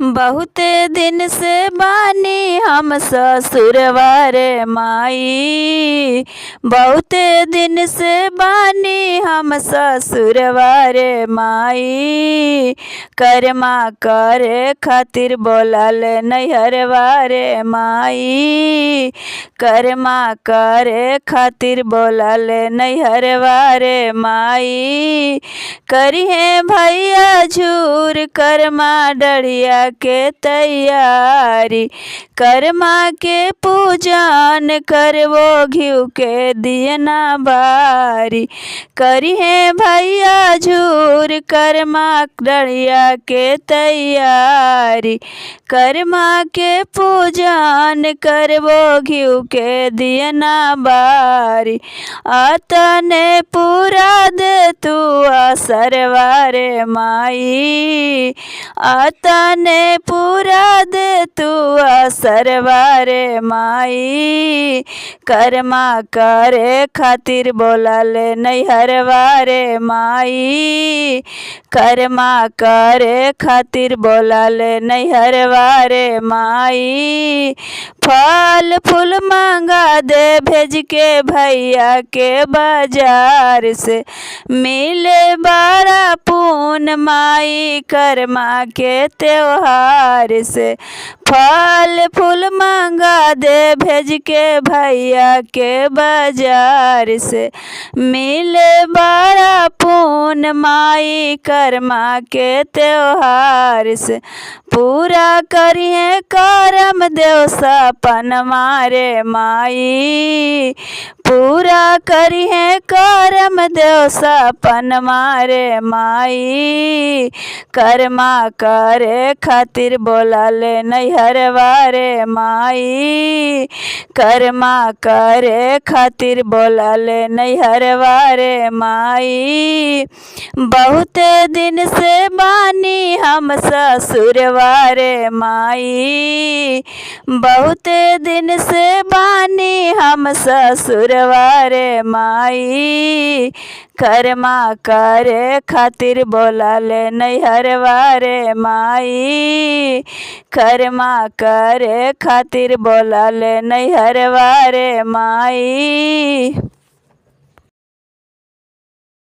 बहुते दिन से बानी हम ससुरवा रे माई। बहुते दिन से बानी हम ससुरवा रे माई। कर्मा करे खातिर बोलल नैहरवा रे माई। कर्मा करे खातिर बोलल नैहरवा रे माई। करिहे भैया झूर कर्मा डढ़िया के तैयारी। कर्मा के पूजन करवो घिउ के दियना बारी। करिहे भैया झूर कर्मा डढ़िया के तैयारी। कर्मा के पूजन करवो घिउ के दियना बारी। अतने पूरा दे तू असरवा रे माई। अतने पूरा दे तू असरवा रे माई। कर्मा करे खातिर बोलल नैहरवा रे माई। कर्मा करे खातिर बोलल नैहरवा रे माई। फल फूल मंगा दे भेज के भैया के बाजार से। मिले बड़ा पून माई कर्मा के त्योहार से। फल फूल मंगा दे भेज के भैया के बाजार से। मिले बड़ा पून माई कर्मा के त्योहार से। पूरा करिए करम देव सपन मारे माई। पूरा करिए करम देव सपन मारे माई। कर्मा करे खातिर बोलल नैहरवा रे माई। कर्मा करे खातिर बोलल नैहरवा रे माई। बहुते दिन से बानी हम ससुरवा रे माई। बहुते दिन से बानी हम ससुरवा रे माई। कर्मा करे खातिर बोलल नैहरवा रे माई। कर्मा करे खातिर बोलल नैहरवा रे माई।